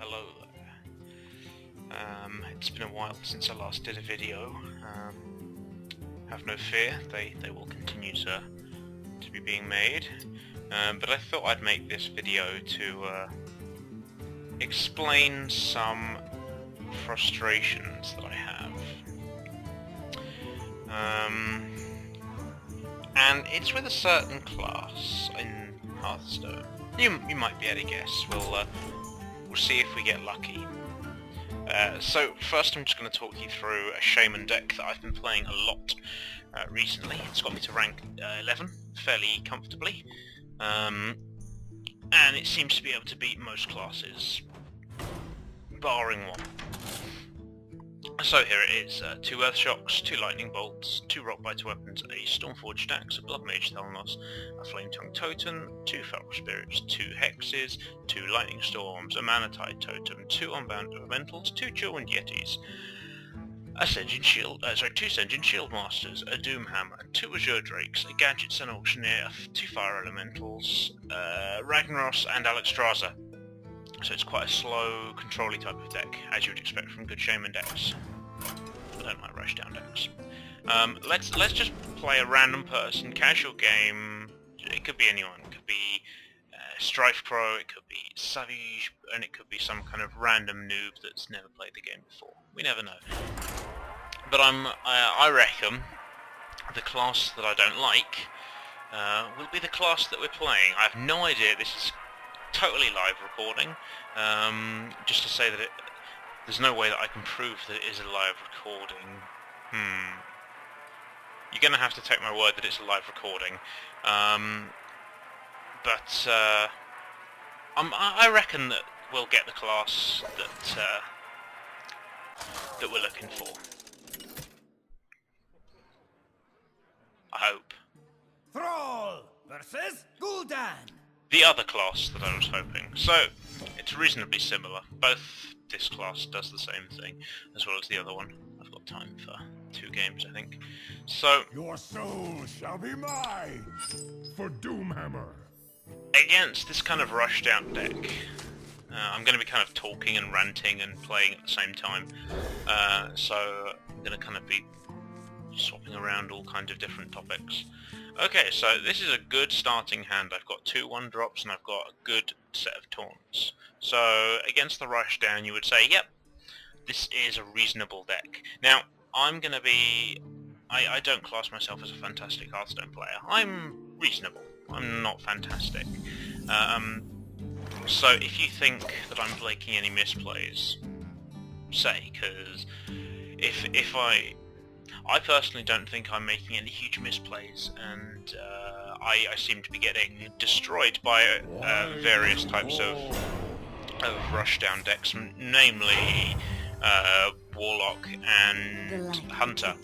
hello there. It's been a while since I last did a video. Have no fear, they will continue to be being made. But I thought I'd make this video to explain some frustrations that I have. And it's with a certain class in Hearthstone. You might be able to guess. We'll see if we get lucky. So first I'm just going to talk you through a Shaman deck that I've been playing a lot recently. It's got me to rank 11 fairly comfortably, and it seems to be able to beat most classes, barring one. So here it is, 2 Earthshocks, 2 Lightning Bolts, 2 Rockbite weapons, a Stormforged Axe, a Blood Mage Thelnos, a Flame Tongue Totem, 2 Feral Spirits, 2 Hexes, 2 Lightning Storms, a Mana Tide Totem, 2 Unbound Elementals, 2 Chillwind Yetis, a Sentient Shield, 2 Sentient Shield Masters, a Doom Hammer, 2 Azure Drakes, a Gadget Sun Auctioneer, 2 Fire Elementals, Ragnaros and Alexstrasza. So it's quite a slow, control-y type of deck, as you would expect from good Shaman decks. I don't like rushdown decks. Let's just play a random person, casual game. It could be anyone. It could be Strife Crow, it could be Savage, and it could be some kind of random noob that's never played the game before. We never know. But I reckon the class that I don't like will be the class that we're playing. I have no idea. This is totally live recording, just to say that there's no way that I can prove that it is a live recording. You're gonna have to take my word that it's a live recording, but I reckon that we'll get the class that we're looking for. I hope. Thrall versus Gul'dan. The other class that I was hoping. So, it's reasonably similar. Both this class does the same thing, as well as the other one. I've got time for 2 games, I think. So, your soul shall be mine for Doomhammer. Against this kind of rushdown deck, I'm going to be kind of talking and ranting and playing at the same time. So, I'm going to kind of be swapping around all kinds of different topics. Okay, so this is a good starting hand. I've got 2 1-drops and I've got a good set of taunts. So against the rushdown you would say, yep, this is a reasonable deck. Now, I'm going to be... I don't class myself as a fantastic Hearthstone player. I'm reasonable. I'm not fantastic. So if you think that I'm making any misplays, say, because if I personally don't think I'm making any huge misplays, and I seem to be getting destroyed by various types of rushdown decks, namely Warlock and Hunter.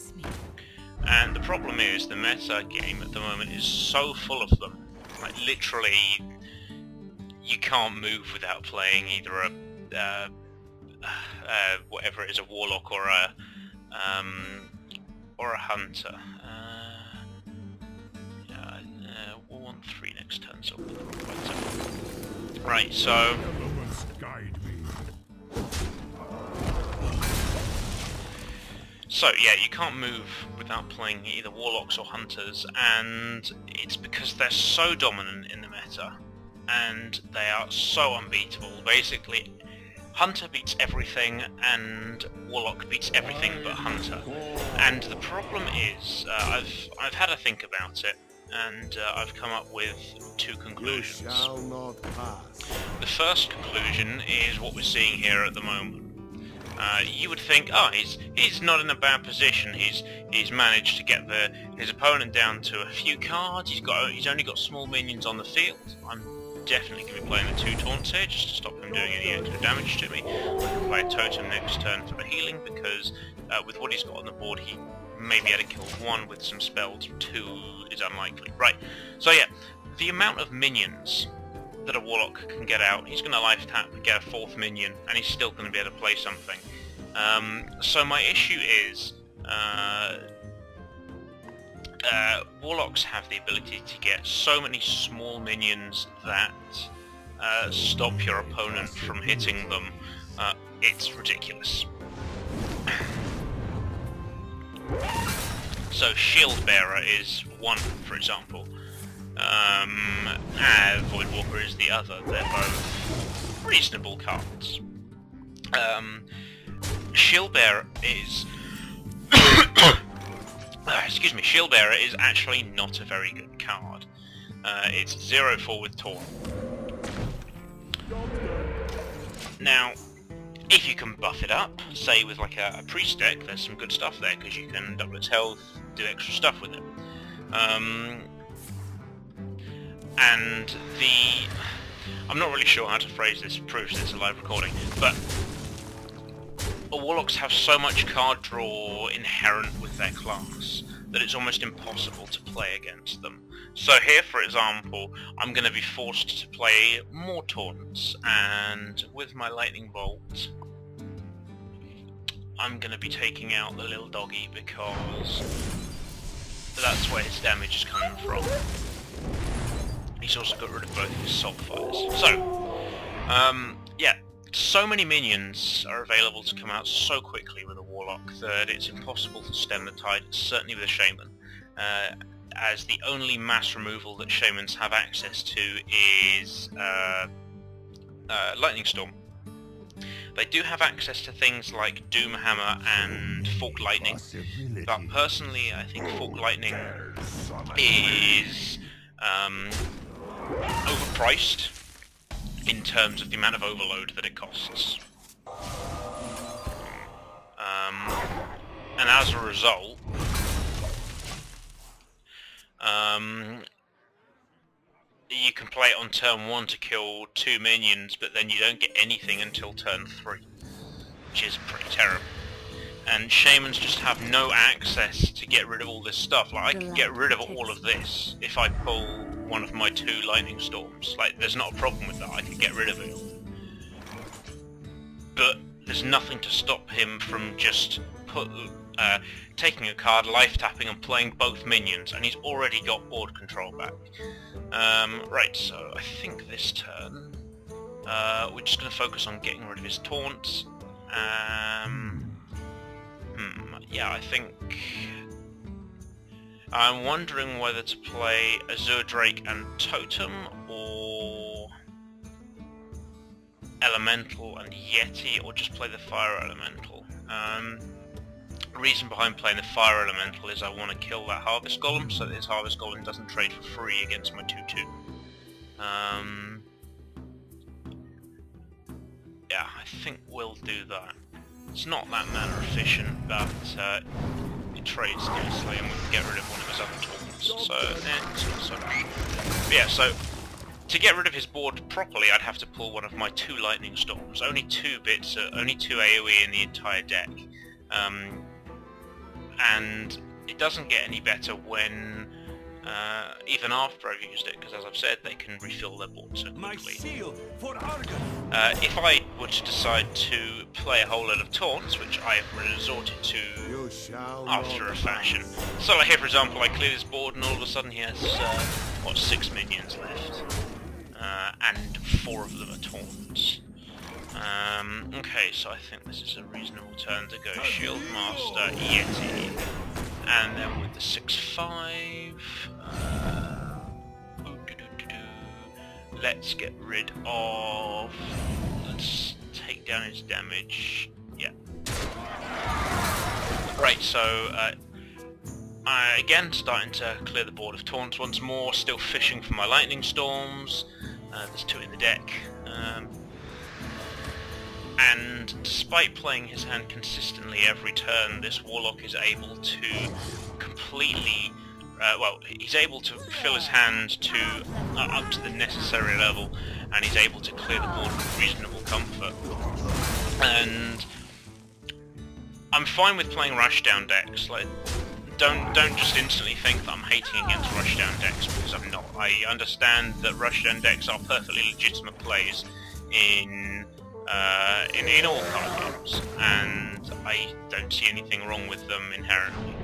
And the problem is the meta game at the moment is so full of them. Like literally, you can't move without playing either a whatever it is, a Warlock or a Hunter. We'll want 3 next turn, so we'll put the Rockbite. Right, so... So, yeah, you can't move without playing either Warlocks or Hunters, and it's because they're so dominant in the meta, and they are so unbeatable. Basically, Hunter beats everything, and Warlock beats everything but Hunter. And the problem is, I've had a think about it, and I've come up with 2 conclusions. The first conclusion is what we're seeing here at the moment. You would think, oh, he's not in a bad position. He's managed to get his opponent down to a few cards. He's only got small minions on the field. I'm definitely going to be playing the 2 taunts here just to stop him doing any extra damage to me. I can play a totem next turn for the healing because with what he's got on the board he may be able to kill 1 with some spells, 2 is unlikely. Right, so yeah, the amount of minions that a Warlock can get out, he's going to life tap and get a 4th minion and he's still going to be able to play something. So my issue is Warlocks have the ability to get so many small minions that stop your opponent from hitting them, it's ridiculous. So Shield Bearer is one, for example, and Voidwalker is the other. They're both reasonable cards. Shield Bearer is excuse me, Shield Bearer is actually not a very good card. It's 0-4 with Taunt. Now, if you can buff it up, say with like a priest deck, there's some good stuff there because you can double its health, do extra stuff with it. And I'm not really sure how to phrase this, proves this a live recording, but Warlocks have so much card draw inherent with their class that it's almost impossible to play against them. So here, for example, I'm going to be forced to play more taunts, and with my Lightning Bolt, I'm going to be taking out the little doggy because that's where his damage is coming from. He's also got rid of both of his Soulfires. So, yeah, so many minions are available to come out so quickly with a Warlock that it's impossible to stem the tide, certainly with a Shaman, as the only mass removal that Shamans have access to is Lightning Storm. They do have access to things like Doomhammer and Forked Lightning, but personally I think Forked Lightning is overpriced in terms of the amount of overload that it costs. And as a result, you can play it on turn 1 to kill 2 minions, but then you don't get anything until turn 3, which is pretty terrible. And Shamans just have no access to get rid of all this stuff. Like, I can get rid of all of this if I pull one of my 2 Lightning Storms. Like, there's not a problem with that, I can get rid of it. But there's nothing to stop him from just taking a card, life tapping and playing both minions, and he's already got board control back. Right, so I think this turn, we're just going to focus on getting rid of his taunts. Yeah, I think I'm wondering whether to play Azure Drake and Totem, or Elemental and Yeti, or just play the Fire Elemental. The reason behind playing the Fire Elemental is I want to kill that Harvest Golem, so that his Harvest Golem doesn't trade for free against my 2-2. Yeah, I think we'll do that. It's not that mana efficient, but it trades nicely, and we can get rid of one of his other taunts, so it's not so much. But yeah, so to get rid of his board properly, I'd have to pull one of my 2 Lightning Storms. Only 2 bits, only 2 AoE in the entire deck. And it doesn't get any better when, even after I've used it, because as I've said, they can refill their board so quickly. If I were to decide to play a whole lot of taunts, which I have resorted to after a fashion. So like here, for example, I clear this board and all of a sudden he has, 6 minions left. And 4 of them are taunts. Okay, so I think this is a reasonable turn to go Shield Master, Yeti, and then with the 6/5, let's get rid of, let's take down his damage, yeah. Right, so, again, starting to clear the board of taunts once more, still fishing for my Lightning Storms, there's 2 in the deck. And despite playing his hand consistently every turn, this Warlock is able to completely, he's able to fill his hand to up to the necessary level, and he's able to clear the board with reasonable comfort. And I'm fine with playing rushdown decks. Like, don't just instantly think that I'm hating against rushdown decks, because I'm not. I understand that rushdown decks are perfectly legitimate plays in all card games, and I don't see anything wrong with them inherently.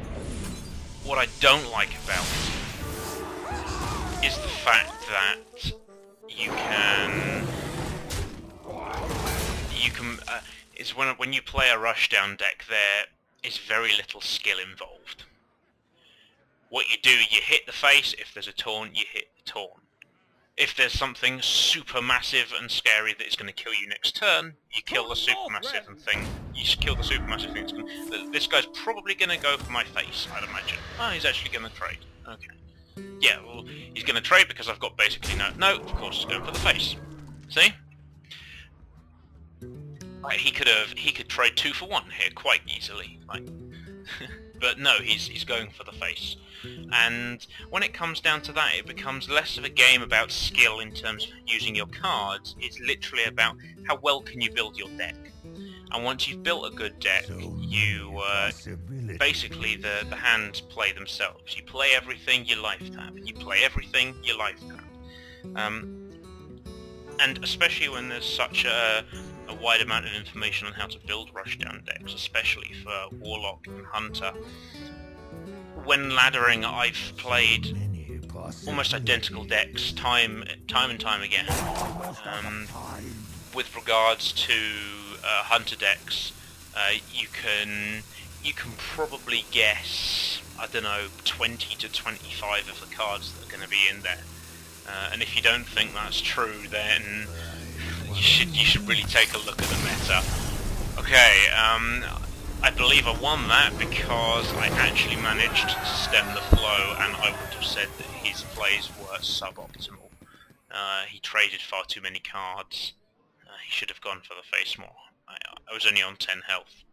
What I don't like about it is the fact that you can is when you play a rushdown deck, there is very little skill involved. What you do, you hit the face. If there's a taunt, you hit the taunt. If there's something super massive and scary that is going to kill you next turn, you kill the supermassive thing. You kill the supermassive thing. This guy's probably going to go for my face, I'd imagine. Oh, he's actually going to trade. Okay. Yeah, well, he's going to trade because I've got basically no... No, of course, he's going for the face. See? Like, he could trade 2 for 1 here quite easily. Like, but no, he's going for the face. And when it comes down to that, it becomes less of a game about skill in terms of using your cards. It's literally about how well can you build your deck. And once you've built a good deck, you basically the hands play themselves. You play everything, you life tap. You play everything, you life tap. And especially when there's such a wide amount of information on how to build rushdown decks, especially for Warlock and Hunter. When laddering, I've played almost identical decks time and time again. With regards to Hunter decks, you can probably guess, I don't know, 20 to 25 of the cards that are going to be in there. And if you don't think that's true, then you should really take a look at the meta. Okay, I believe I won that because I actually managed to stem the flow, and I would have said that his plays were suboptimal. He traded far too many cards. He should have gone for the face more. I was only on 10 health,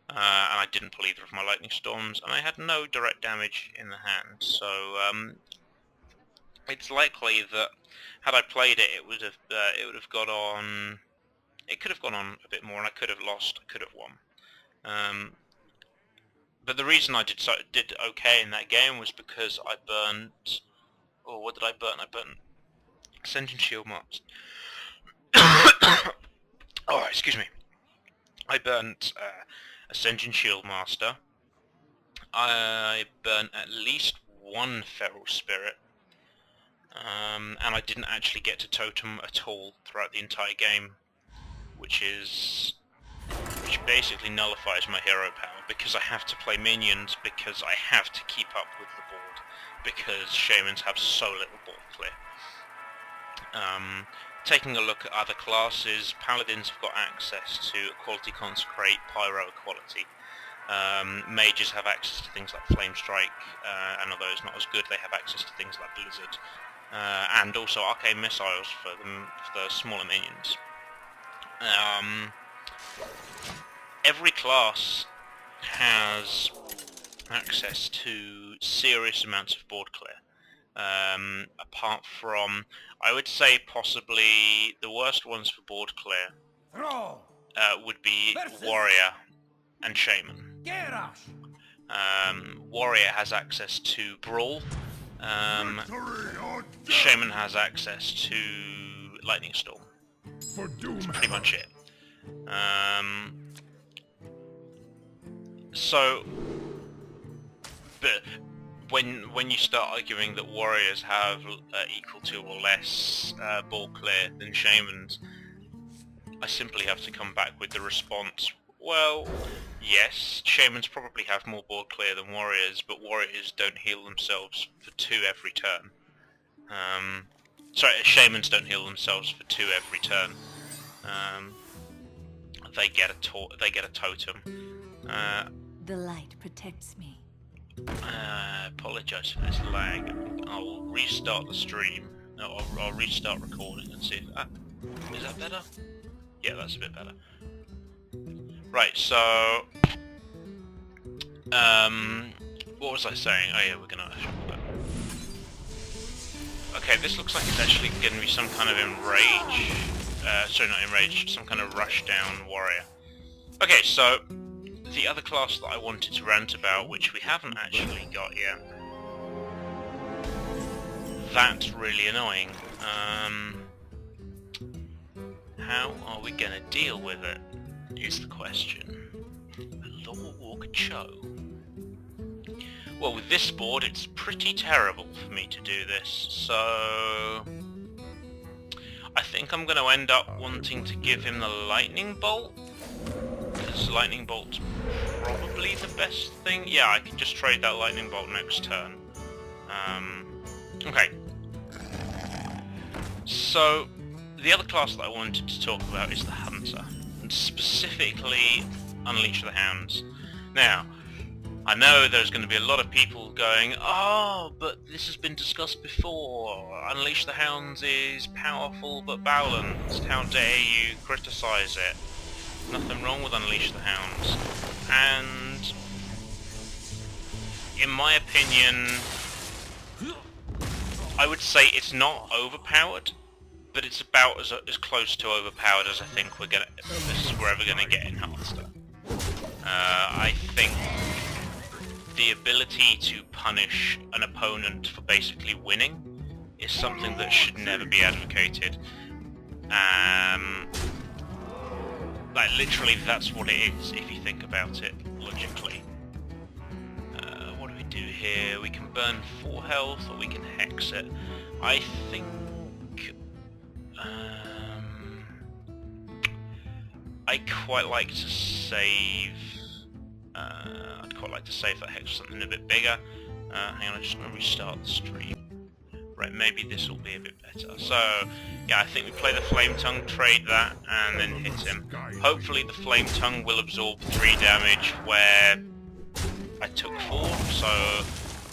and I didn't pull either of my lightning storms, and I had no direct damage in the hand. So it's likely that had I played it, it would have got on. It could have gone on a bit more, and I could have lost. I could have won. But the reason I did okay in that game was because I burnt... Oh, what did I burn? I burnt Ascension Shield Master. Oh, excuse me. I burnt Ascension Shield Master. I burnt at least 1 Feral Spirit. And I didn't actually get to totem at all throughout the entire game, which basically nullifies my hero power, because I have to play minions, because I have to keep up with the board, because shamans have so little board clear. Taking a look at other classes, paladins have got access to Equality Consecrate, Pyro Equality. Mages have access to things like Flame Strike, and although it's not as good, they have access to things like Blizzard. And also Arcane Missiles for the smaller minions. Every class has access to serious amounts of board clear. Apart from, I would say possibly the worst ones for board clear would be Warrior and Shaman. Warrior has access to Brawl. Shaman has access to Lightning Storm. That's pretty much it. But when you start arguing that warriors have equal to or less ball clear than shamans, I simply have to come back with the response, well, yes, shamans probably have more ball clear than warriors, but warriors don't heal themselves for 2 every turn. Sorry, shamans don't heal themselves for 2 every turn. They get a totem. The light protects me. Apologise for this lag. I'll restart the stream. No, I'll restart recording and see if that... Is that better? Yeah, that's a bit better. Right, so... what was I saying? Oh yeah, we're gonna... Okay, this looks like it's actually going to be some kind of enrage. Sorry, not enrage, some kind of rushdown warrior. Okay, so... The other class that I wanted to rant about, which we haven't actually got yet. That's really annoying. How are we going to deal with it, is the question. Lore Cho. Well, with this board, it's pretty terrible for me to do this, so... think I'm going to end up wanting to give him the lightning bolt, because lightning bolt's probably the best thing. Yeah, I can just trade that lightning bolt next turn. Okay. So, the other class that I wanted to talk about is the Hunter, and specifically Unleash the Hounds. Now, I know there's going to be a lot of people going, oh, but this has been discussed before. Unleash the Hounds is powerful but balanced. How dare you criticise it? Nothing wrong with Unleash the Hounds. And in my opinion, I would say it's not overpowered, but it's about as close to overpowered as I think we're ever gonna get in Hearthstone. I think the ability to punish an opponent for basically winning is something that should never be advocated. Like literally, that's what it is if you think about it logically. What do we do here? We can burn 4 health, or we can hex it. I think I quite like to save. I'd quite like to save that hex for something a bit bigger. Hang on, I'm just going to restart the stream. Right, maybe this will be a bit better. So, yeah, I think we play the Flame Tongue, trade that, and then hit him. Hopefully the Flame Tongue will absorb 3 damage where I took 4, so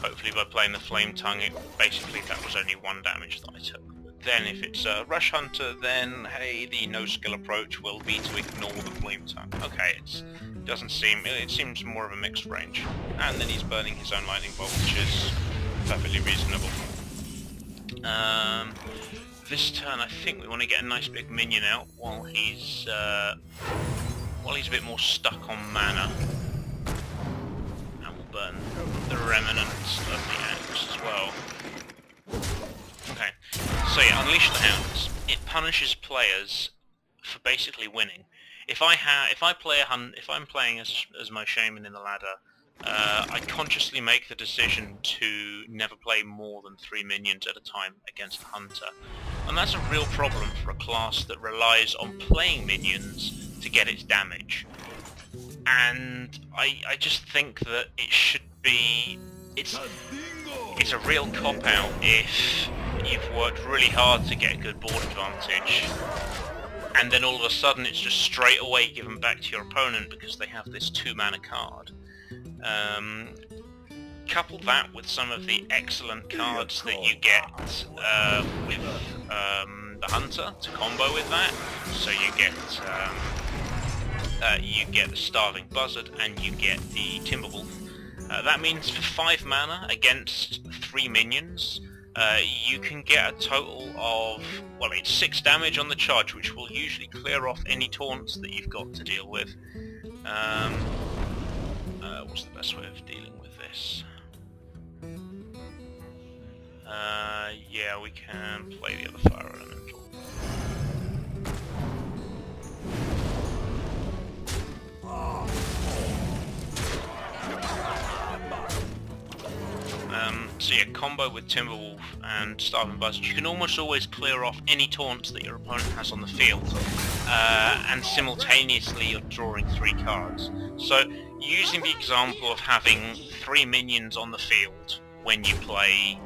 hopefully by playing the Flame Tongue, basically that was only 1 damage that I took. Then if it's a Rush Hunter, then hey, the no-skill approach will be to ignore the Flame Tongue. Okay, it seems more of a mixed range. And then he's burning his own Lightning Bolt, which is perfectly reasonable. This turn I think we want to get a nice big minion out while he's a bit more stuck on mana. And we'll burn the remnants of the axe as well. Okay, so yeah, Unleash the Hounds. It punishes players for basically winning. If I'm playing as my shaman in the ladder, I consciously make the decision to never play more than 3 minions at a time against a hunter. And that's a real problem for a class that relies on playing minions to get its damage. And I just think that it should be... It's a real cop-out if you've worked really hard to get a good board advantage, and then all of a sudden it's just straight away given back to your opponent because they have this 2-mana card. Couple that with some of the excellent cards that you get with the Hunter to combo with that. So you get the Starving Buzzard and you get the Timberwolf. That means for 5 mana against 3 minions, you can get a total of, well, it's 6 damage on the charge, which will usually clear off any taunts that you've got to deal with. What's the best way of dealing with this? Yeah, we can play the other Fire Elemental. So yeah, combo with Timberwolf and Starving Buzzard, you can almost always clear off any taunts that your opponent has on the field, and simultaneously you're drawing 3 cards. So, using the example of having 3 minions on the field when you play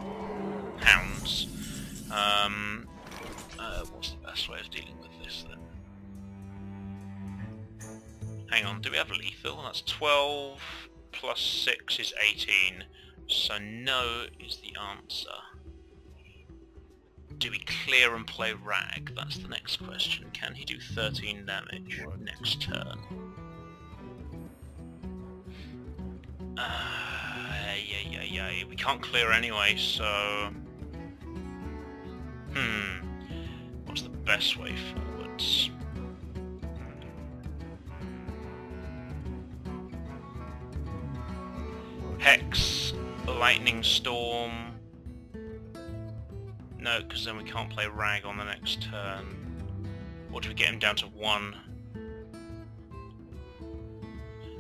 Hounds, what's the best way of dealing with this then? Hang on, do we have lethal? That's 12 plus 6 is 18. So no is the answer. Do we clear and play Rag? That's the next question. Can he do 13 damage next turn? Yeah. We can't clear anyway, so... What's the best way forwards? Hex, Lightning Storm... No, because then we can't play Rag on the next turn. Or do we get him down to 1?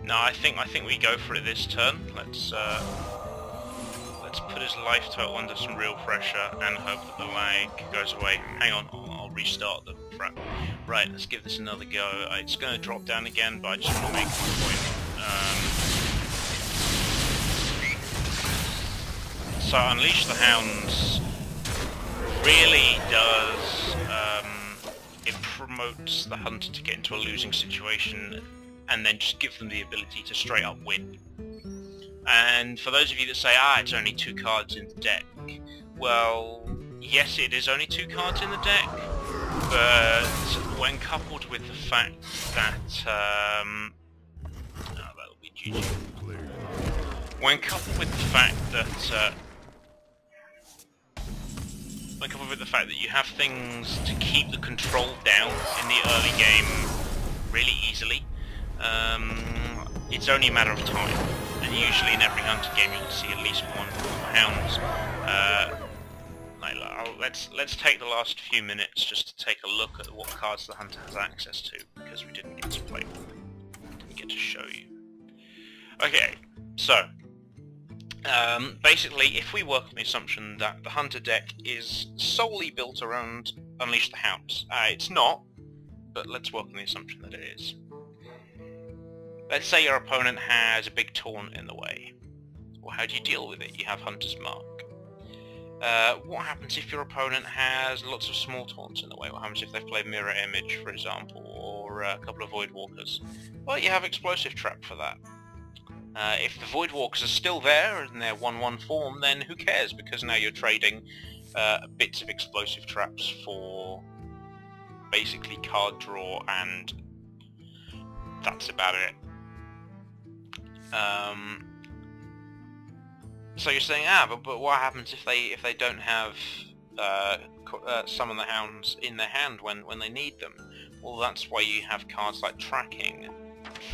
No, I think we go for it this turn. Let's put his life total under some real pressure and hope that the lag goes away. Hang on, I'll restart the crap. Right, let's give this another go. It's going to drop down again, but I just want to make a point. So Unleash the Hounds really does, it promotes the hunter to get into a losing situation and then just give them the ability to straight up win. And for those of you that say, it's only 2 cards in the deck, well, yes, it is only 2 cards in the deck, but when coupled with the fact that, that'll be GG. When coupled with the fact that, you have things to keep the control down in the early game really easily, it's only a matter of time. And usually in every hunter game you'll see at least one hounds. Let's take the last few minutes just to take a look at what cards the hunter has access to, because we didn't get to play them. Didn't get to show you. Okay, so basically, if we work on the assumption that the hunter deck is solely built around Unleash the Hounds, it's not, but let's work on the assumption that it is. Let's say your opponent has a big taunt in the way. Well, how do you deal with it? You have Hunter's Mark. What happens if your opponent has lots of small taunts in the way? What happens if they've played Mirror Image, for example, or a couple of Void Walkers? Well, you have Explosive Trap for that. If the Void Walkers are still there in their 1/1 form, then who cares? Because now you're trading bits of Explosive Traps for basically card draw, and that's about it. So you're saying, but what happens if they don't have Summon the Hounds in their hand when they need them? Well, that's why you have cards like Tracking,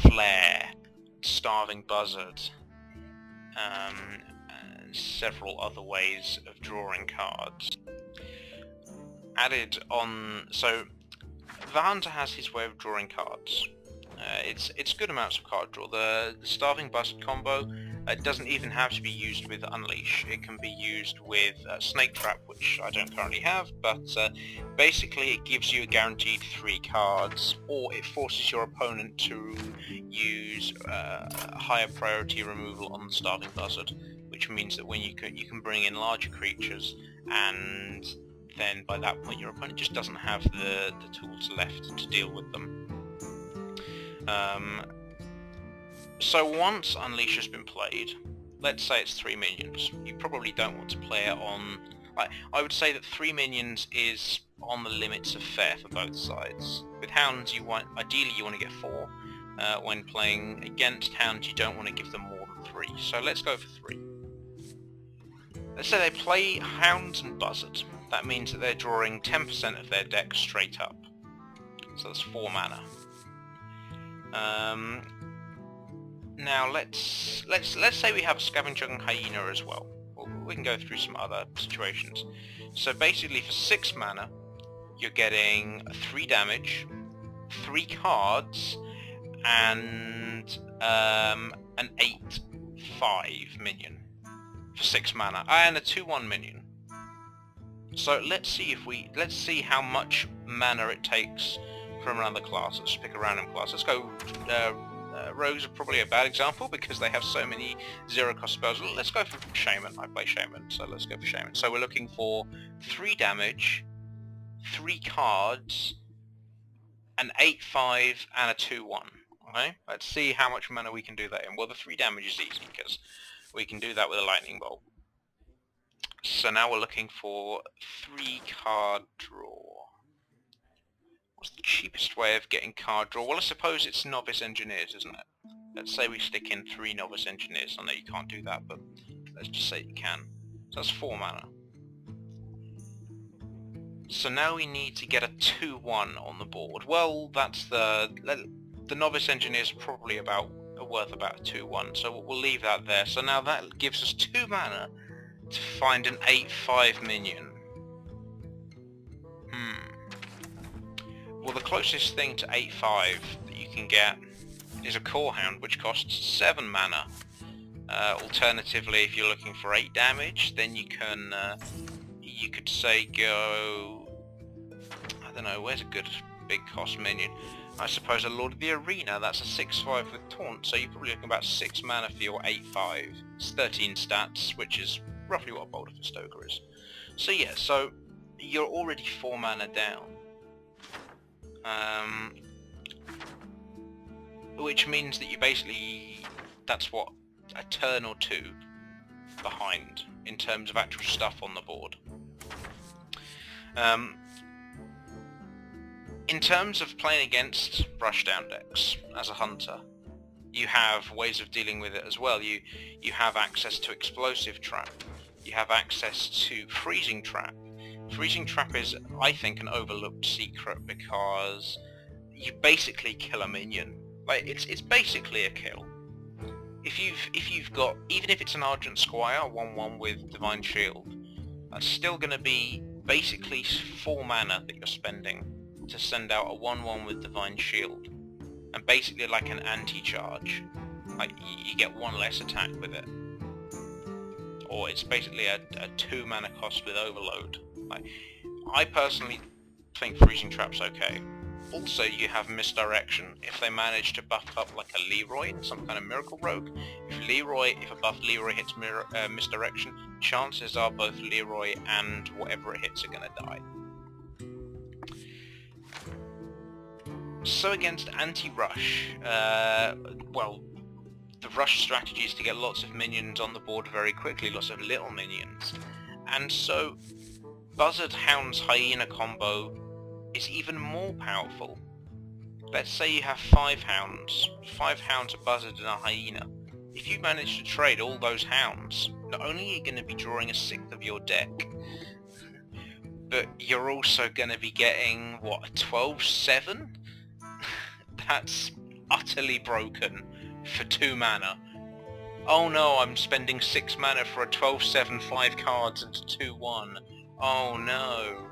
Flare, Starving Buzzard, and several other ways of drawing cards. Added on, so the hunter has his way of drawing cards. It's good amounts of card draw. The Starving Buzzard combo, it doesn't even have to be used with Unleash. It can be used with Snake Trap, which I don't currently have, but basically it gives you a guaranteed 3 cards, or it forces your opponent to use higher priority removal on the Starving Buzzard, which means that when you can bring in larger creatures, and then by that point your opponent just doesn't have the tools left to deal with them. So once Unleash has been played, let's say it's 3 minions, you probably don't want to play it on... I would say that 3 minions is on the limits of fair for both sides. With Hounds, ideally you want to get 4. When playing against Hounds, you don't want to give them more than 3. So let's go for 3. Let's say they play Hounds and Buzzard. That means that they're drawing 10% of their deck straight up. So that's 4 mana. Now let's say we have a Scavenging Hyena as well. We can go through some other situations. So basically for 6 mana, you're getting 3 damage, 3 cards, and an 8/5 minion for 6 mana, and a 2/1 minion. So let's see how much mana it takes from another class. Let's pick a random class. Let's go. Rogues are probably a bad example because they have so many 0-cost spells. Let's go for Shaman. I play Shaman, so let's go for Shaman. So we're looking for 3 damage, 3 cards, an 8/5, and a 2/1. Okay, let's see how much mana we can do that in. Well, the 3 damage is easy because we can do that with a Lightning Bolt. So now we're looking for 3 card draw. What's the cheapest way of getting card draw? Well, I suppose it's Novice Engineers, isn't it? Let's say we stick in 3 Novice Engineers. I know you can't do that, but let's just say you can. So that's 4 mana. So now we need to get a 2/1 on the board. Well, that's the Novice Engineers are probably worth about a 2/1, so we'll leave that there. So now that gives us 2 mana to find an 8/5 minion. Well, the closest thing to 8/5 that you can get is a Core Hound, which costs 7 mana. Alternatively, if you're looking for 8 damage, then you could say go... don't know, where's a good big cost minion? I suppose a Lord of the Arena, that's a 6/5 with taunt, so you're probably looking about 6 mana for your 8/5. It's 13 stats, which is roughly what a Boulder for Stoker is. So yeah, so you're already 4 mana down. Which means that you basically, that's what, a turn or two behind in terms of actual stuff on the board. In terms of playing against rushdown decks as a hunter, you have ways of dealing with it as well. You have access to Explosive Trap, you have access to Freezing Trap. Freezing Trap is, I think, an overlooked secret because you basically kill a minion. Like, it's basically a kill. If you've got, even if it's an Argent Squire 1/1 with Divine Shield, that's still going to be basically 4 mana that you're spending to send out a 1/1 with Divine Shield, and basically like an anti-charge. Like, you get 1 less attack with it, or it's basically a 2 mana cost with Overload. Like, I personally think Freezing Trap's okay. Also, you have Misdirection. If they manage to buff up like a Leroy in some kind of Miracle Rogue, if a buff Leroy hits Misdirection, chances are both Leroy and whatever it hits are going to die. So against anti-rush, well, the rush strategy is to get lots of minions on the board very quickly, lots of little minions. And so Buzzard Hounds Hyena combo is even more powerful. Let's say you have 5 hounds, a buzzard and a hyena. If you manage to trade all those hounds, not only are you going to be drawing a 1/6 of your deck, but you're also going to be getting, what, a 12/7? That's utterly broken for 2 mana. Oh no, I'm spending 6 mana for a 12/7, 5 cards into 2/1. Oh no.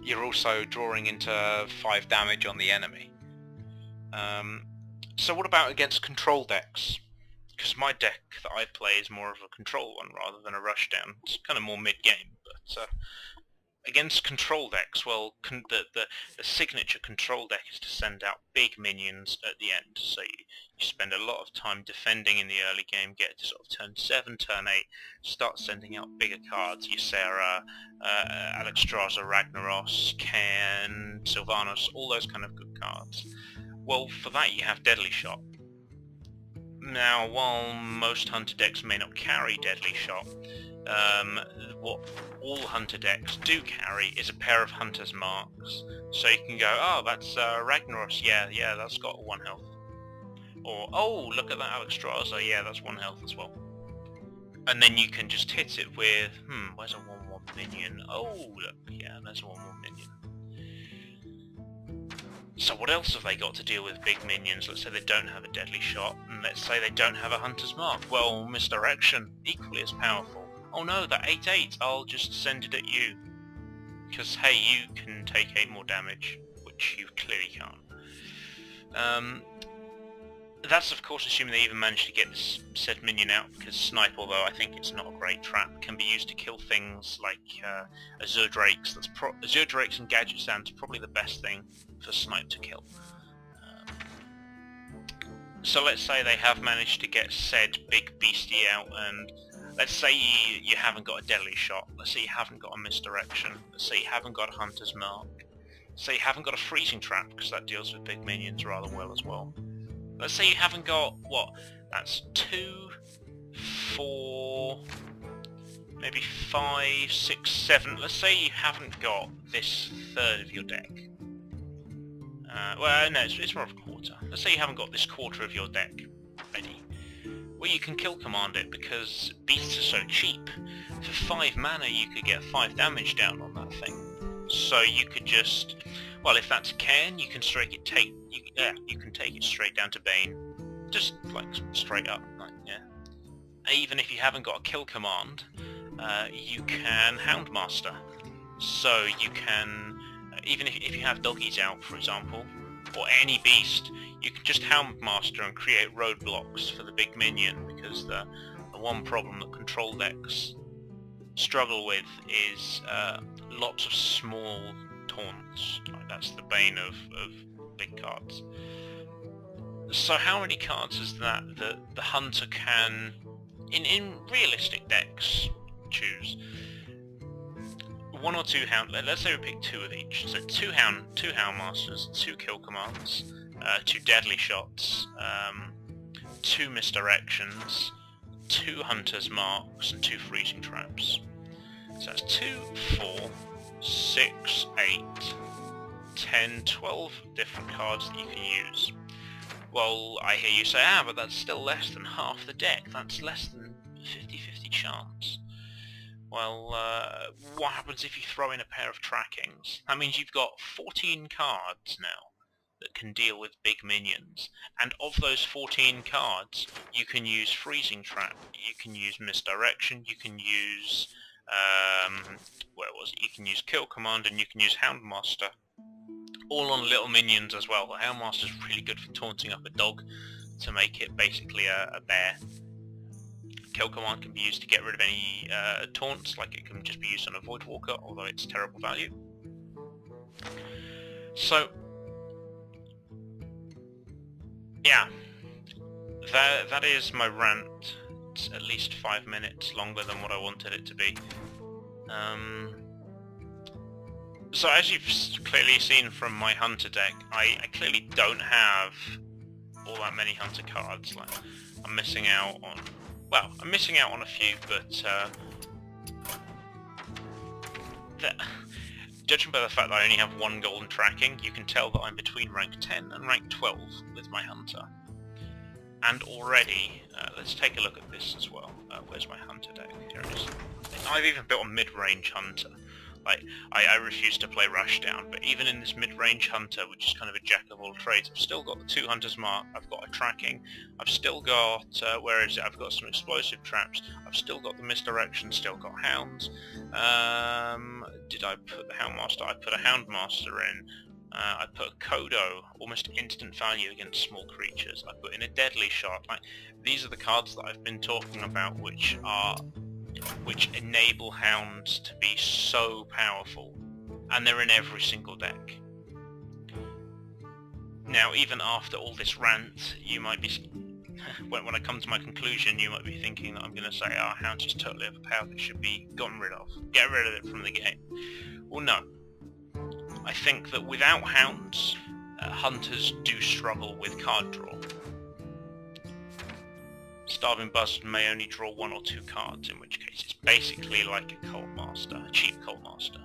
You're also drawing into 5 damage on the enemy. So what about against control decks? Because my deck that I play is more of a control one rather than a rushdown. It's kind of more mid-game, but against control decks, well, the signature control deck is to send out big minions at the end. So you spend a lot of time defending in the early game, get to sort of turn 7, turn 8, start sending out bigger cards, Ysera, Alexstrasza, Ragnaros, Ken, Sylvanas, all those kind of good cards. Well, for that you have Deadly Shot. Now, while most hunter decks may not carry Deadly Shot, what all hunter decks do carry is a pair of Hunter's Marks. So you can go, oh, that's Ragnaros, yeah, that's got 1 health. Or, oh, look at that Alexstrasza, yeah, that's 1 health as well. And then you can just hit it with, where's a 1/1 minion? Oh, look, yeah, there's a 1/1 minion. So what else have they got to deal with big minions? Let's say they don't have a Deadly Shot, and let's say they don't have a Hunter's Mark. Well, Misdirection, equally as powerful. Oh no, that 8/8, I'll just send it at you. Because, hey, you can take 8 more damage, which you clearly can't. That's of course assuming they even manage to get this said minion out, because Snipe, although I think it's not a great trap, can be used to kill things like Azure Drakes. Azure Drakes and Gadget Sand's probably the best thing for Snipe to kill. So let's say they have managed to get said big beastie out, and let's say you haven't got a Deadly Shot, let's say you haven't got a Misdirection, let's say you haven't got a Hunter's Mark, let's say you haven't got a Freezing Trap, because that deals with big minions rather well as well. Let's say you haven't got, what, that's 2, 4, maybe 5, 6, 7, let's say you haven't got this third of your deck. Well, no, it's more of a quarter. Let's say you haven't got this quarter of your deck ready. Well, you can kill command it because beasts are so cheap. For 5 mana you could get 5 damage down on that thing. So you could just, well, if that's Cairn, you can you can take it straight down to Bane. Just like straight up, like, yeah. Even if you haven't got a kill command, you can Houndmaster. So you can, even if you have doggies out, for example, or any beast, you can just Houndmaster and create roadblocks for the big minion, because the one problem that control decks struggle with is lots of small taunts. Like, that's the bane of big cards. So how many cards is that the hunter can, in realistic decks, choose? One or two hound. Let's say we pick two of each. So two hound masters, two kill commands, two deadly shots, two misdirections, two hunter's marks, and two freezing traps. So that's 2, 4, 6, 8, 10, 12 different cards that you can use. Well, I hear you say, but that's still less than half the deck. That's less than 50-50 chance. Well, what happens if you throw in a pair of trackings? That means you've got 14 cards now that can deal with big minions. And of those 14 cards, you can use Freezing Trap, you can use Misdirection, you can use... where was it? You can use Kill Command, and you can use Houndmaster. All on little minions as well. The Houndmaster's really good for taunting up a dog to make it basically a bear. Kill Command can be used to get rid of any taunts, like it can just be used on a Voidwalker, although it's terrible value. So, yeah, that is my rant. It's at least 5 minutes longer than what I wanted it to be. So as you've clearly seen from my Hunter deck, I clearly don't have all that many Hunter cards. Like, I'm missing out on... Well, I'm missing out on a few, but judging by the fact that I only have one golden tracking, you can tell that I'm between rank 10 and rank 12 with my Hunter. And already, let's take a look at this as well. Where's my Hunter deck? Here it is. I've even built a mid-range Hunter. Like, I refuse to play Rushdown, but even in this mid-range Hunter, which is kind of a jack of all trades, I've still got the 2 Hunter's Mark, I've got a tracking, I've still got, where is it, I've got some explosive traps, I've still got the misdirection, still got hounds. Did I put the Houndmaster? I put a Houndmaster in. I put a Kodo, almost instant value against small creatures. I put in a deadly shot. Like, these are the cards that I've been talking about, which enable hounds to be so powerful, and they're in every single deck. Now, even after all this rant, you might be, when I come to my conclusion, you might be thinking that I'm going to say, hounds is totally overpowered, it should be gotten rid of. Get rid of it from the game. Well, no. I think that without hounds, hunters do struggle with card draw. Starving Buzzard may only draw 1 or 2 cards, in which case it's basically like a Cold Master, a cheap Cold Master.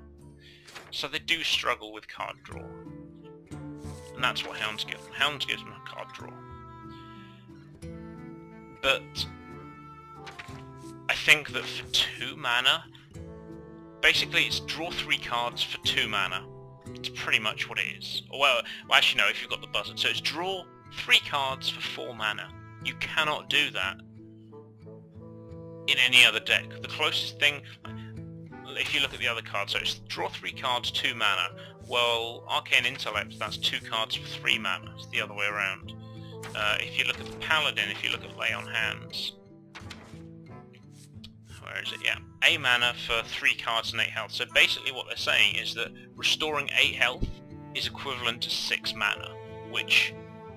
So they do struggle with card draw. And that's what Hounds give them. Hounds gives them a card draw. But I think that for 2 mana, basically it's draw 3 cards for 2 mana. It's pretty much what it is. Well, actually no, if you've got the Buzzard. So it's draw 3 cards for 4 mana. You cannot do that in any other deck. The closest thing, if you look at the other cards, so it's draw 3 cards, 2 mana. Well, Arcane Intellect, that's 2 cards for 3 mana. It's the other way around. If you look at the Paladin, if you look at Lay on Hands, where is it? Yeah, a mana for 3 cards and 8 health. So basically what they're saying is that restoring 8 health is equivalent to 6 mana, which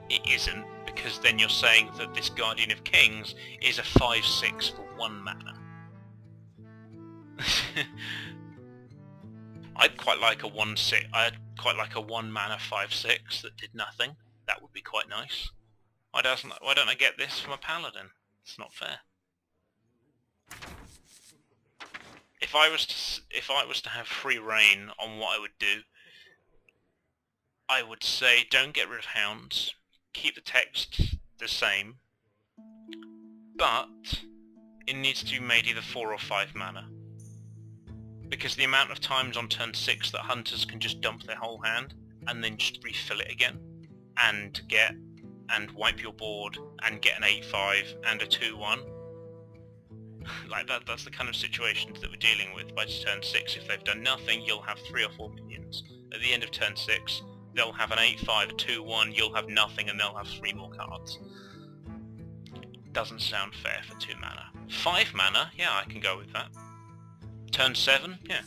it isn't, because then you're saying that this Guardian of Kings is a 5/6 for 1 mana. I'd quite like a 1/6. I'd quite like a 1 mana 5/6 that did nothing. That would be quite nice. Why don't I get this from a Paladin? It's not fair. If I was to have free reign on what I would do, I would say don't get rid of hounds. Keep the text the same, but it needs to be made either 4 or 5 mana. Because the amount of times on turn 6 that hunters can just dump their whole hand and then just refill it again and wipe your board and get an 8/5 and a 2/1. Like that's the kind of situations that we're dealing with by turn 6. If they've done nothing, you'll have 3 or 4 minions. At the end of turn 6, they'll have an 8/5, a 2/1, you'll have nothing, and they'll have 3 more cards. Doesn't sound fair for 2 mana. 5 mana, yeah, I can go with that. Turn 7, yeah.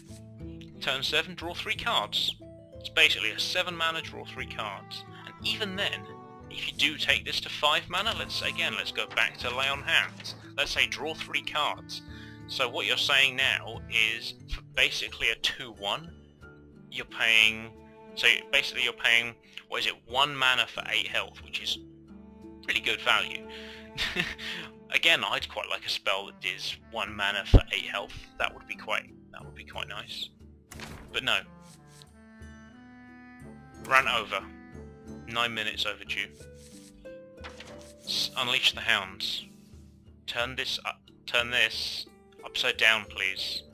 Turn 7, draw 3 cards. It's basically a 7 mana, draw 3 cards. And even then, if you do take this to 5 mana, let's go back to lay on hands. Let's say draw 3 cards. So what you're saying now is, for basically a 2-1, you're paying, what is it, 1 mana for 8 health, which is pretty good value. Again, I'd quite like a spell that does 1 mana for 8 health. That would be quite nice. But no. Ran over. 9 minutes overdue. Unleash the hounds. Turn this upside down, please.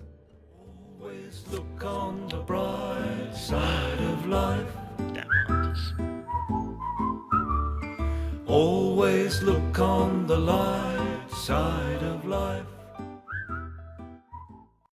Always look on the bright side of life. Damn hunters. Always look on the light side of life.